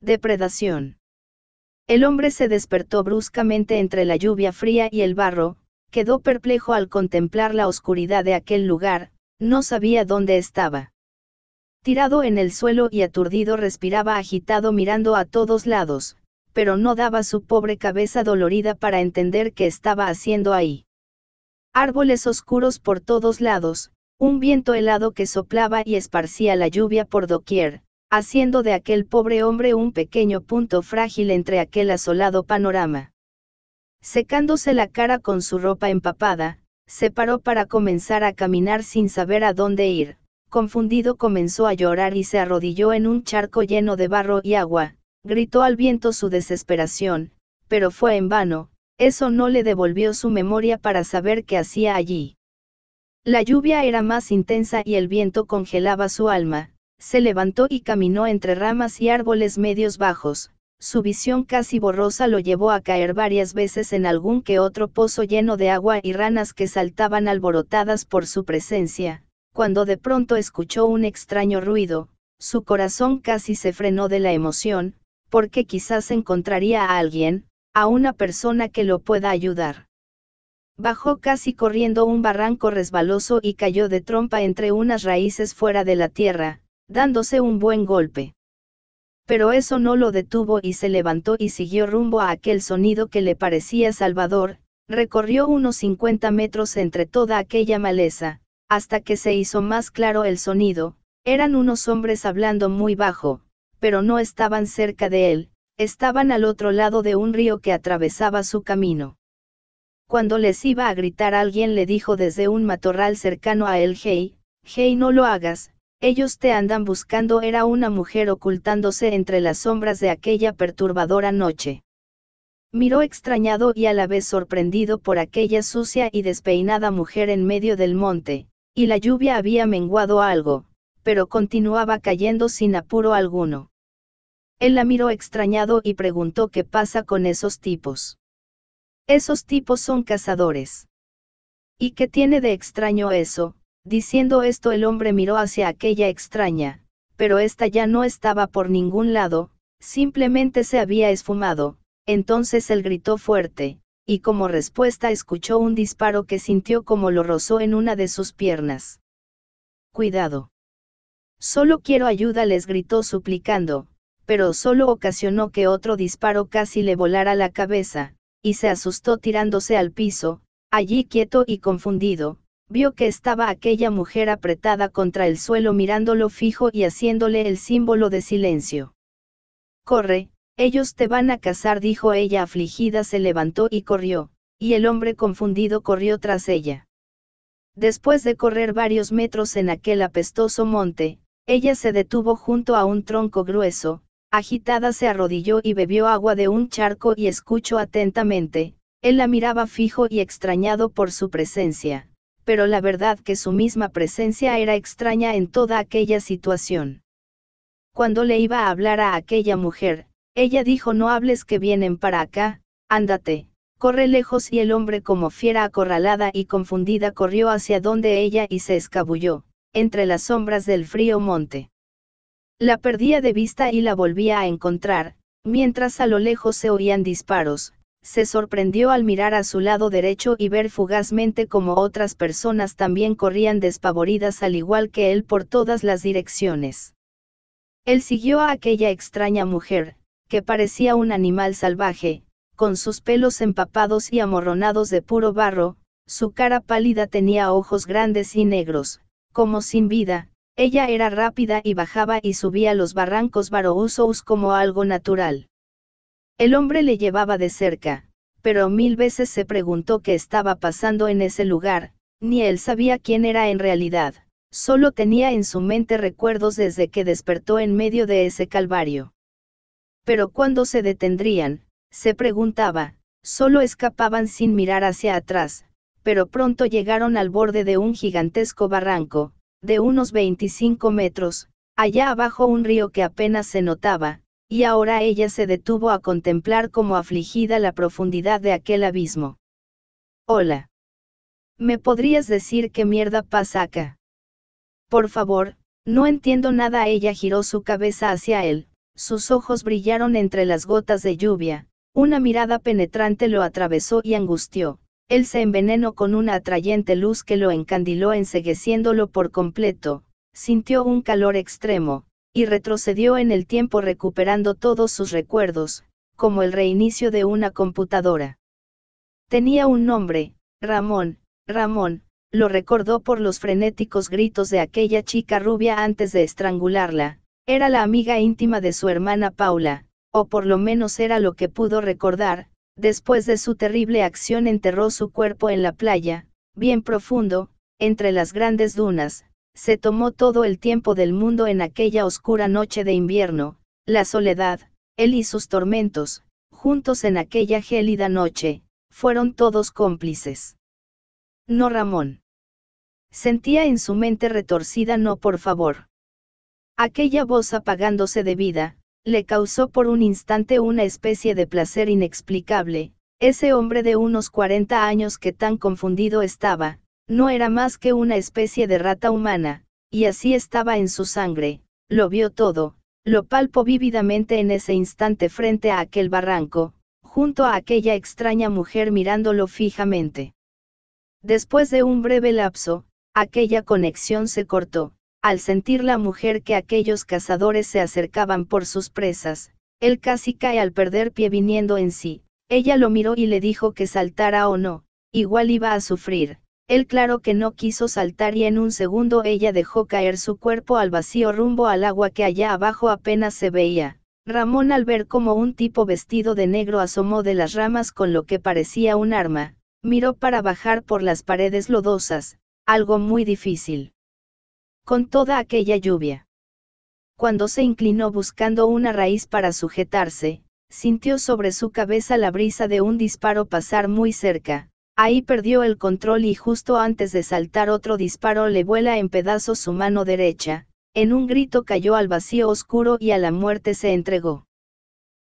Depredación. El hombre se despertó bruscamente entre la lluvia fría y el barro, quedó perplejo al contemplar la oscuridad de aquel lugar, no sabía dónde estaba. Tirado en el suelo y aturdido respiraba agitado mirando a todos lados, pero no daba su pobre cabeza dolorida para entender qué estaba haciendo ahí. Árboles oscuros por todos lados, un viento helado que soplaba y esparcía la lluvia por doquier, haciendo de aquel pobre hombre un pequeño punto frágil entre aquel asolado panorama. Secándose la cara con su ropa empapada, se paró para comenzar a caminar sin saber a dónde ir. Confundido comenzó a llorar y se arrodilló en un charco lleno de barro y agua, gritó al viento su desesperación, pero fue en vano, eso no le devolvió su memoria para saber qué hacía allí. La lluvia era más intensa y el viento congelaba su alma, se levantó y caminó entre ramas y árboles medios bajos, su visión casi borrosa lo llevó a caer varias veces en algún que otro pozo lleno de agua y ranas que saltaban alborotadas por su presencia. Cuando de pronto escuchó un extraño ruido, su corazón casi se frenó de la emoción, porque quizás encontraría a alguien, a una persona que lo pueda ayudar. Bajó casi corriendo un barranco resbaloso y cayó de trompa entre unas raíces fuera de la tierra, dándose un buen golpe. Pero eso no lo detuvo y se levantó y siguió rumbo a aquel sonido que le parecía salvador, recorrió unos 50 metros entre toda aquella maleza, hasta que se hizo más claro el sonido, eran unos hombres hablando muy bajo, pero no estaban cerca de él, estaban al otro lado de un río que atravesaba su camino. Cuando les iba a gritar alguien le dijo desde un matorral cercano a él: hey, no lo hagas, ellos te andan buscando. Era una mujer ocultándose entre las sombras de aquella perturbadora noche. Miró extrañado y a la vez sorprendido por aquella sucia y despeinada mujer en medio del monte, y la lluvia había menguado algo, pero continuaba cayendo sin apuro alguno. Él la miró extrañado y preguntó qué pasa con esos tipos. Esos tipos son cazadores. ¿Y qué tiene de extraño eso? Diciendo esto el hombre miró hacia aquella extraña, pero ésta ya no estaba por ningún lado, simplemente se había esfumado. Entonces él gritó fuerte, y como respuesta escuchó un disparo que sintió como lo rozó en una de sus piernas. Cuidado. Solo quiero ayuda, les gritó suplicando, pero solo ocasionó que otro disparo casi le volara la cabeza, y se asustó tirándose al piso, allí quieto y confundido, vio que estaba aquella mujer apretada contra el suelo mirándolo fijo y haciéndole el símbolo de silencio. Corre. Ellos te van a cazar, dijo ella afligida. Se levantó y corrió, y el hombre confundido corrió tras ella. Después de correr varios metros en aquel apestoso monte, ella se detuvo junto a un tronco grueso, agitada se arrodilló y bebió agua de un charco y escuchó atentamente. Él la miraba fijo y extrañado por su presencia, pero la verdad que su misma presencia era extraña en toda aquella situación. Cuando le iba a hablar a aquella mujer, ella dijo: no hables, que vienen para acá, ándate, corre lejos. Y el hombre, como fiera acorralada y confundida, corrió hacia donde ella y se escabulló, entre las sombras del frío monte. La perdía de vista y la volvía a encontrar, mientras a lo lejos se oían disparos. Se sorprendió al mirar a su lado derecho y ver fugazmente como otras personas también corrían despavoridas al igual que él por todas las direcciones. Él siguió a aquella extraña mujer, que parecía un animal salvaje, con sus pelos empapados y amorronados de puro barro, su cara pálida, tenía ojos grandes y negros, como sin vida. Ella era rápida y bajaba y subía los barrancos barrosos como algo natural. El hombre le llevaba de cerca, pero 1000 veces se preguntó qué estaba pasando en ese lugar. Ni él sabía quién era en realidad, solo tenía en su mente recuerdos desde que despertó en medio de ese calvario. Pero ¿cuándo se detendrían?, se preguntaba. Solo escapaban sin mirar hacia atrás, pero pronto llegaron al borde de un gigantesco barranco, de unos 25 metros, allá abajo un río que apenas se notaba, y ahora ella se detuvo a contemplar como afligida la profundidad de aquel abismo. Hola. ¿Me podrías decir qué mierda pasa acá? Por favor, no entiendo nada. Ella giró su cabeza hacia él, Sus ojos brillaron entre las gotas de lluvia, una mirada penetrante lo atravesó y angustió. Él se envenenó con una atrayente luz que lo encandiló encegueciéndolo por completo, sintió un calor extremo, y retrocedió en el tiempo recuperando todos sus recuerdos, como el reinicio de una computadora. Tenía un nombre, Ramón, Ramón, lo recordó por los frenéticos gritos de aquella chica rubia antes de estrangularla. Era la amiga íntima de su hermana Paula, o por lo menos era lo que pudo recordar. Después de su terrible acción enterró su cuerpo en la playa, bien profundo, entre las grandes dunas. Se tomó todo el tiempo del mundo en aquella oscura noche de invierno, la soledad, él y sus tormentos, juntos en aquella gélida noche, fueron todos cómplices. No Ramón. Sentía en su mente retorcida no por favor. Aquella voz apagándose de vida, le causó por un instante una especie de placer inexplicable. Ese hombre de unos 40 años que tan confundido estaba, no era más que una especie de rata humana, y así estaba en su sangre. Lo vio todo, lo palpó vívidamente en ese instante frente a aquel barranco, junto a aquella extraña mujer mirándolo fijamente. Después de un breve lapso, aquella conexión se cortó. Al sentir la mujer que aquellos cazadores se acercaban por sus presas, él casi cae al perder pie viniendo en sí. Ella lo miró y le dijo que saltara o no, igual iba a sufrir. Él claro que no quiso saltar y en un segundo ella dejó caer su cuerpo al vacío rumbo al agua que allá abajo apenas se veía. Ramón al ver como un tipo vestido de negro asomó de las ramas con lo que parecía un arma, miró para bajar por las paredes lodosas, algo muy difícil. Con toda aquella lluvia. Cuando se inclinó buscando una raíz para sujetarse, sintió sobre su cabeza la brisa de un disparo pasar muy cerca. Ahí perdió el control y justo antes de saltar otro disparo le vuela en pedazos su mano derecha. En un grito cayó al vacío oscuro y a la muerte se entregó.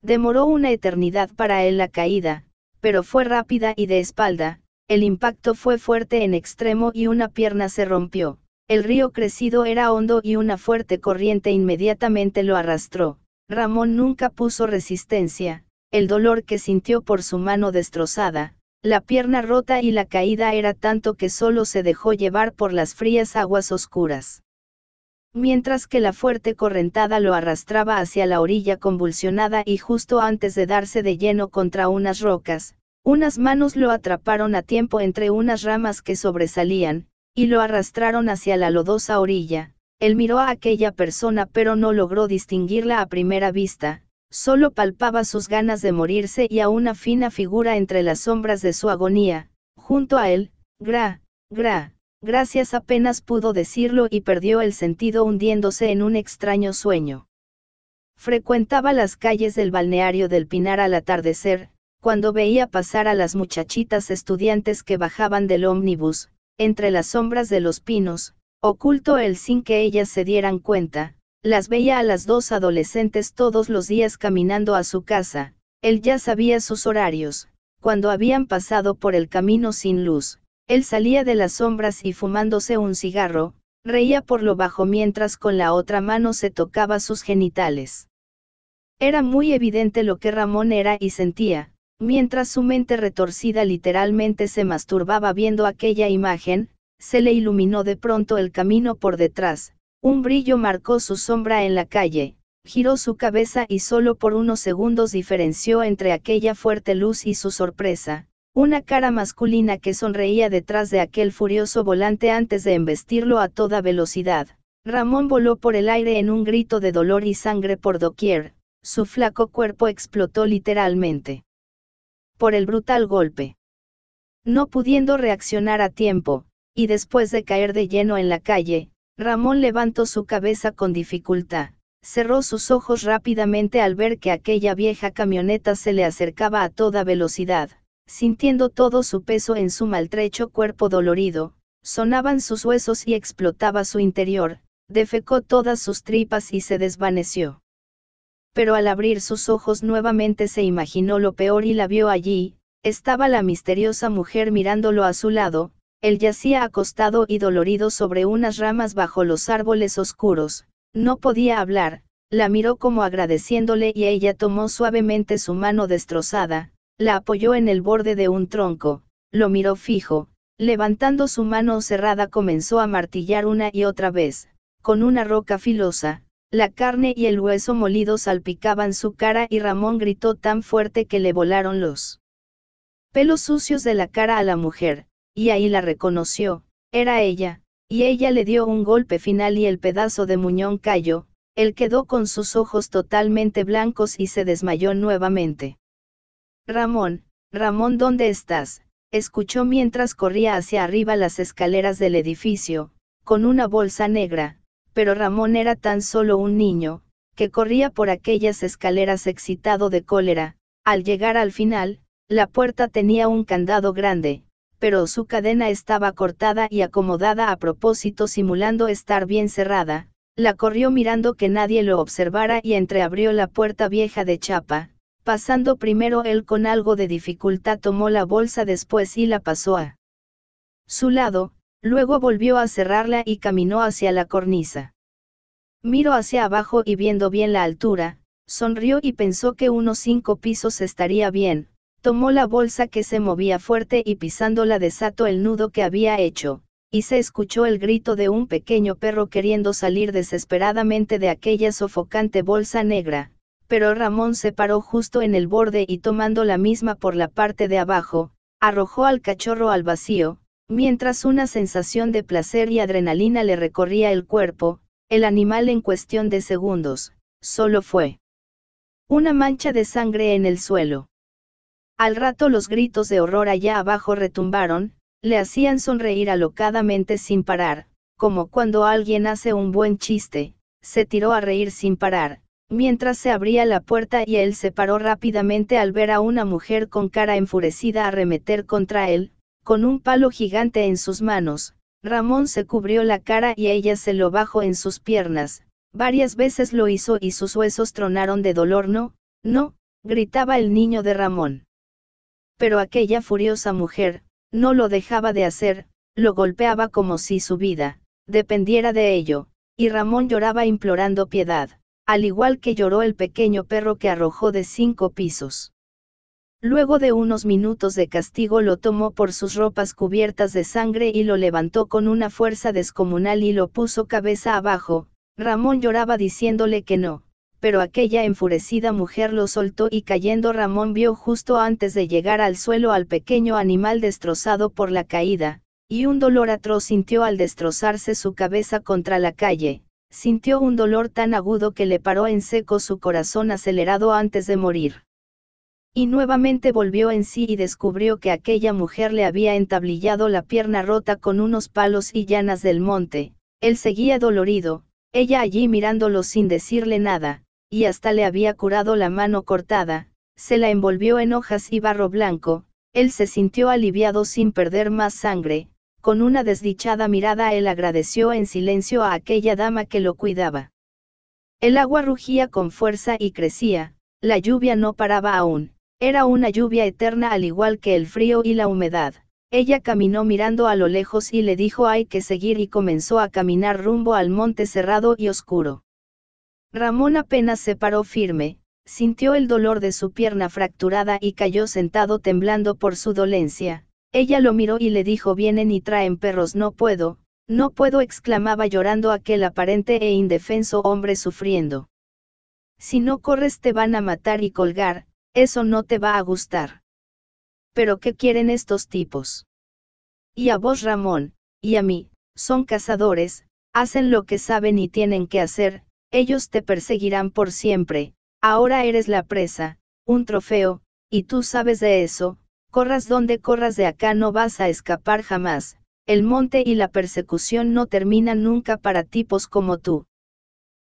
Demoró una eternidad para él la caída, pero fue rápida y de espalda. El impacto fue fuerte en extremo y una pierna se rompió. El río crecido era hondo y una fuerte corriente inmediatamente lo arrastró. Ramón nunca puso resistencia, el dolor que sintió por su mano destrozada, la pierna rota y la caída era tanto que solo se dejó llevar por las frías aguas oscuras. Mientras que la fuerte correntada lo arrastraba hacia la orilla convulsionada y justo antes de darse de lleno contra unas rocas, unas manos lo atraparon a tiempo entre unas ramas que sobresalían, y lo arrastraron hacia la lodosa orilla. Él miró a aquella persona pero no logró distinguirla a primera vista, solo palpaba sus ganas de morirse y a una fina figura entre las sombras de su agonía, junto a él. Gracias apenas pudo decirlo y perdió el sentido hundiéndose en un extraño sueño. Frecuentaba las calles del balneario del Pinar al atardecer, cuando veía pasar a las muchachitas estudiantes que bajaban del ómnibus, entre las sombras de los pinos, oculto él sin que ellas se dieran cuenta, las veía a las dos adolescentes todos los días caminando a su casa. Él ya sabía sus horarios, cuando habían pasado por el camino sin luz, él salía de las sombras y fumándose un cigarro, reía por lo bajo mientras con la otra mano se tocaba sus genitales. Era muy evidente lo que Ramón era y sentía. Mientras su mente retorcida literalmente se masturbaba viendo aquella imagen, se le iluminó de pronto el camino por detrás, un brillo marcó su sombra en la calle, giró su cabeza y solo por unos segundos diferenció entre aquella fuerte luz y su sorpresa, una cara masculina que sonreía detrás de aquel furioso volante antes de embestirlo a toda velocidad. Ramón voló por el aire en un grito de dolor y sangre por doquier, su flaco cuerpo explotó literalmente por el brutal golpe. No pudiendo reaccionar a tiempo, y después de caer de lleno en la calle, Ramón levantó su cabeza con dificultad, cerró sus ojos rápidamente al ver que aquella vieja camioneta se le acercaba a toda velocidad, sintiendo todo su peso en su maltrecho cuerpo dolorido, sonaban sus huesos y explotaba su interior, defecó todas sus tripas y se desvaneció. Pero al abrir sus ojos nuevamente se imaginó lo peor y la vio allí, estaba la misteriosa mujer mirándolo a su lado, él yacía acostado y dolorido sobre unas ramas bajo los árboles oscuros, no podía hablar, la miró como agradeciéndole y ella tomó suavemente su mano destrozada, la apoyó en el borde de un tronco, lo miró fijo, levantando su mano cerrada comenzó a martillar una y otra vez, con una roca filosa. La carne y el hueso molido salpicaban su cara y Ramón gritó tan fuerte que le volaron los pelos sucios de la cara a la mujer, y ahí la reconoció, era ella, y ella le dio un golpe final y el pedazo de muñón cayó, él quedó con sus ojos totalmente blancos y se desmayó nuevamente. Ramón, Ramón, ¿dónde estás?, escuchó mientras corría hacia arriba las escaleras del edificio, con una bolsa negra. Pero Ramón era tan solo un niño, que corría por aquellas escaleras excitado de cólera. Al llegar al final, la puerta tenía un candado grande, pero su cadena estaba cortada y acomodada a propósito simulando estar bien cerrada. La corrió mirando que nadie lo observara y entreabrió la puerta vieja de chapa, pasando primero él con algo de dificultad tomó la bolsa después y la pasó a su lado. Luego volvió a cerrarla y caminó hacia la cornisa. Miró hacia abajo y viendo bien la altura, sonrió y pensó que unos 5 pisos estaría bien. Tomó la bolsa que se movía fuerte y pisándola desató el nudo que había hecho, y se escuchó el grito de un pequeño perro queriendo salir desesperadamente de aquella sofocante bolsa negra. Pero Ramón se paró justo en el borde y tomando la misma por la parte de abajo, arrojó al cachorro al vacío. Mientras una sensación de placer y adrenalina le recorría el cuerpo, el animal en cuestión de segundos, solo fue una mancha de sangre en el suelo. Al rato los gritos de horror allá abajo retumbaron, le hacían sonreír alocadamente sin parar, como cuando alguien hace un buen chiste. Se tiró a reír sin parar, mientras se abría la puerta y él se paró rápidamente al ver a una mujer con cara enfurecida arremeter contra él. Con un palo gigante en sus manos, Ramón se cubrió la cara y ella se lo bajó en sus piernas. Varias veces lo hizo y sus huesos tronaron de dolor. No, no, gritaba el niño de Ramón. Pero aquella furiosa mujer, no lo dejaba de hacer, lo golpeaba como si su vida dependiera de ello, y Ramón lloraba implorando piedad, al igual que lloró el pequeño perro que arrojó de 5 pisos. Luego de unos minutos de castigo lo tomó por sus ropas cubiertas de sangre y lo levantó con una fuerza descomunal y lo puso cabeza abajo. Ramón lloraba diciéndole que no, pero aquella enfurecida mujer lo soltó y cayendo Ramón vio justo antes de llegar al suelo al pequeño animal destrozado por la caída, y un dolor atroz sintió al destrozarse su cabeza contra la calle. Sintió un dolor tan agudo que le paró en seco su corazón acelerado antes de morir. Y nuevamente volvió en sí y descubrió que aquella mujer le había entablillado la pierna rota con unos palos y llanas del monte. Él seguía dolorido, ella allí mirándolo sin decirle nada, y hasta le había curado la mano cortada, se la envolvió en hojas y barro blanco. Él se sintió aliviado sin perder más sangre. Con una desdichada mirada él agradeció en silencio a aquella dama que lo cuidaba. El agua rugía con fuerza y crecía, la lluvia no paraba aún. Era una lluvia eterna al igual que el frío y la humedad. Ella caminó mirando a lo lejos y le dijo hay que seguir y comenzó a caminar rumbo al monte cerrado y oscuro. Ramón apenas se paró firme, sintió el dolor de su pierna fracturada y cayó sentado temblando por su dolencia. Ella lo miró y le dijo vienen y traen perros. No puedo, exclamaba llorando aquel aparente e indefenso hombre sufriendo. Si no corres te van a matar y colgar. Eso no te va a gustar. ¿Pero qué quieren estos tipos? Y a vos Ramón, y a mí, son cazadores, hacen lo que saben y tienen que hacer, ellos te perseguirán por siempre, ahora eres la presa, un trofeo, y tú sabes de eso, corras donde corras de acá no vas a escapar jamás, el monte y la persecución no terminan nunca para tipos como tú.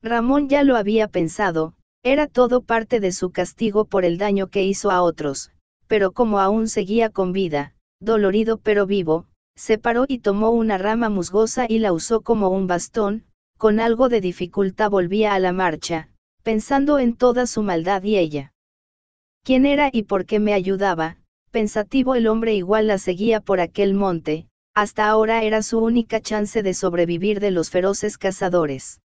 Ramón ya lo había pensado. Era todo parte de su castigo por el daño que hizo a otros, pero como aún seguía con vida, dolorido pero vivo, se paró y tomó una rama musgosa y la usó como un bastón. Con algo de dificultad volvía a la marcha, pensando en toda su maldad y ella. ¿Quién era y por qué me ayudaba? Pensativo el hombre igual la seguía por aquel monte, hasta ahora era su única chance de sobrevivir de los feroces cazadores.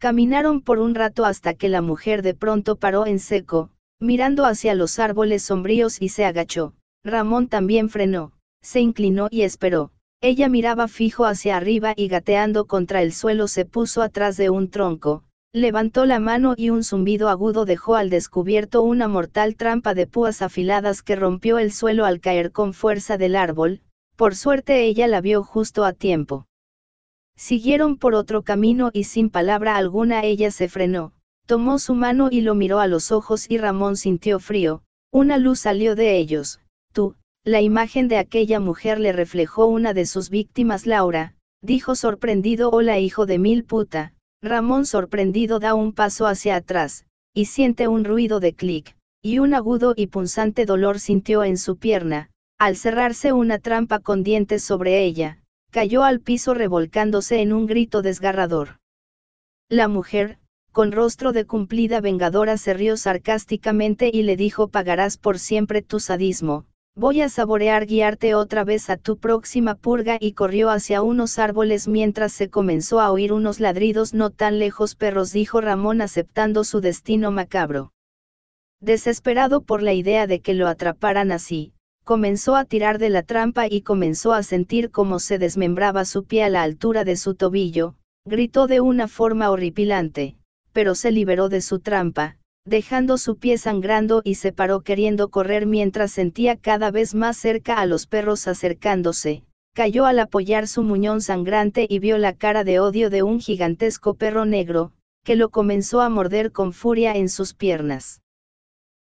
Caminaron por un rato hasta que la mujer de pronto paró en seco, mirando hacia los árboles sombríos y se agachó. Ramón también frenó, se inclinó y esperó. Ella miraba fijo hacia arriba y gateando contra el suelo se puso atrás de un tronco, levantó la mano y un zumbido agudo dejó al descubierto una mortal trampa de púas afiladas que rompió el suelo al caer con fuerza del árbol. Por suerte ella la vio justo a tiempo. Siguieron por otro camino y sin palabra alguna ella se frenó, tomó su mano y lo miró a los ojos y Ramón sintió frío. Una luz salió de ellos. Tú, la imagen de aquella mujer le reflejó una de sus víctimas. Laura, dijo sorprendido. Hola hijo de mil puta. Ramón sorprendido da un paso hacia atrás, y siente un ruido de clic, y un agudo y punzante dolor sintió en su pierna, al cerrarse una trampa con dientes sobre ella. Cayó al piso revolcándose en un grito desgarrador. La mujer, con rostro de cumplida vengadora, se rió sarcásticamente y le dijo: pagarás por siempre tu sadismo, voy a saborear guiarte otra vez a tu próxima purga. Y corrió hacia unos árboles mientras se comenzó a oír unos ladridos no tan lejos. Perros, dijo Ramón aceptando su destino macabro. Desesperado por la idea de que lo atraparan así, comenzó a tirar de la trampa y comenzó a sentir cómo se desmembraba su pie a la altura de su tobillo. Gritó de una forma horripilante, pero se liberó de su trampa, dejando su pie sangrando y se paró queriendo correr mientras sentía cada vez más cerca a los perros acercándose. Cayó al apoyar su muñón sangrante y vio la cara de odio de un gigantesco perro negro, que lo comenzó a morder con furia en sus piernas.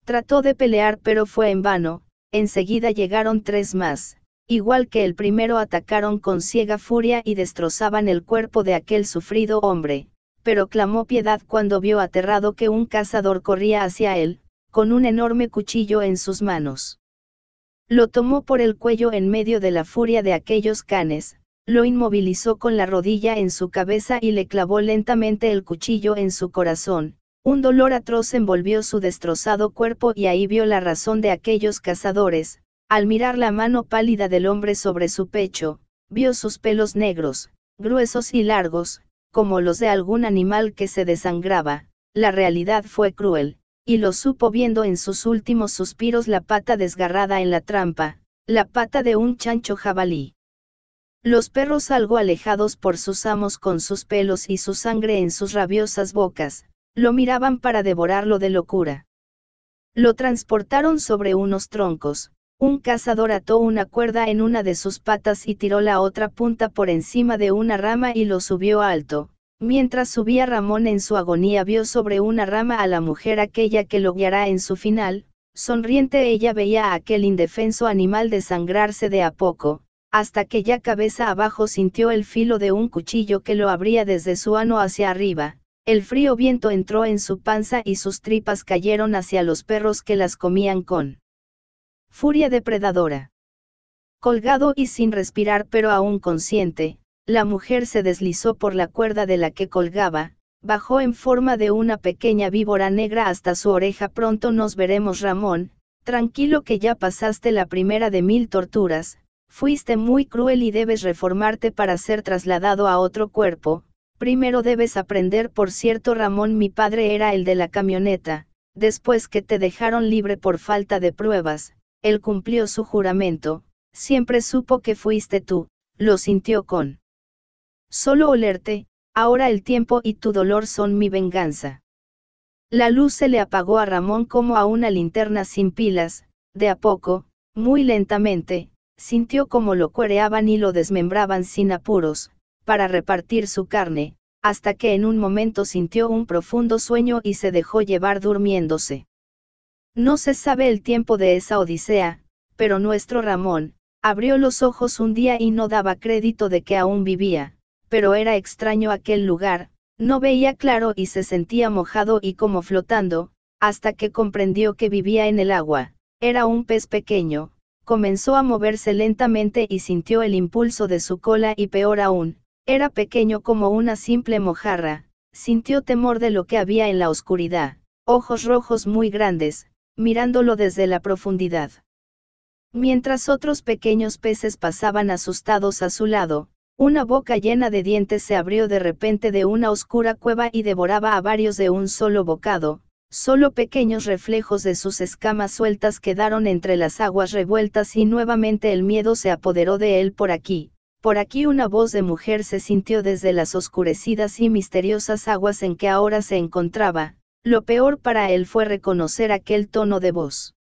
Trató de pelear pero fue en vano. Enseguida llegaron tres más, igual que el primero, atacaron con ciega furia y destrozaban el cuerpo de aquel sufrido hombre, pero clamó piedad cuando vio aterrado que un cazador corría hacia él, con un enorme cuchillo en sus manos. Lo tomó por el cuello en medio de la furia de aquellos canes, lo inmovilizó con la rodilla en su cabeza y le clavó lentamente el cuchillo en su corazón. Un dolor atroz envolvió su destrozado cuerpo y ahí vio la razón de aquellos cazadores. Al mirar la mano pálida del hombre sobre su pecho, vio sus pelos negros, gruesos y largos, como los de algún animal que se desangraba. La realidad fue cruel, y lo supo viendo en sus últimos suspiros la pata desgarrada en la trampa, la pata de un chancho jabalí. Los perros, algo alejados por sus amos con sus pelos y su sangre en sus rabiosas bocas, lo miraban para devorarlo de locura. Lo transportaron sobre unos troncos. Un cazador ató una cuerda en una de sus patas y tiró la otra punta por encima de una rama y lo subió alto. Mientras subía Ramón en su agonía vio sobre una rama a la mujer aquella que lo guiará en su final. Sonriente ella veía a aquel indefenso animal desangrarse de a poco, hasta que ya cabeza abajo sintió el filo de un cuchillo que lo abría desde su ano hacia arriba. El frío viento entró en su panza y sus tripas cayeron hacia los perros que las comían con furia depredadora. Colgado y sin respirar pero aún consciente, la mujer se deslizó por la cuerda de la que colgaba, bajó en forma de una pequeña víbora negra hasta su oreja. Pronto nos veremos, Ramón, tranquilo que ya pasaste la primera de 1000 torturas, fuiste muy cruel y debes reformarte para ser trasladado a otro cuerpo. Primero debes aprender. Por cierto, Ramón, mi padre era el de la camioneta, después que te dejaron libre por falta de pruebas, él cumplió su juramento, siempre supo que fuiste tú, lo sintió con solo olerte. Ahora el tiempo y tu dolor son mi venganza. La luz se le apagó a Ramón como a una linterna sin pilas. De a poco, muy lentamente, sintió como lo cuereaban y lo desmembraban sin apuros, para repartir su carne, hasta que en un momento sintió un profundo sueño y se dejó llevar durmiéndose. No se sabe el tiempo de esa odisea, pero nuestro Ramón abrió los ojos un día y no daba crédito de que aún vivía, pero era extraño aquel lugar, no veía claro y se sentía mojado y como flotando, hasta que comprendió que vivía en el agua. Era un pez pequeño, comenzó a moverse lentamente y sintió el impulso de su cola y peor aún, era pequeño como una simple mojarra. Sintió temor de lo que había en la oscuridad, ojos rojos muy grandes, mirándolo desde la profundidad. Mientras otros pequeños peces pasaban asustados a su lado, Una boca llena de dientes se abrió de repente de una oscura cueva y devoraba a varios de un solo bocado. Solo pequeños reflejos de sus escamas sueltas quedaron entre las aguas revueltas y nuevamente el miedo se apoderó de él. Por aquí una voz de mujer se sintió desde las oscurecidas y misteriosas aguas en que ahora se encontraba. Lo peor para él fue reconocer aquel tono de voz.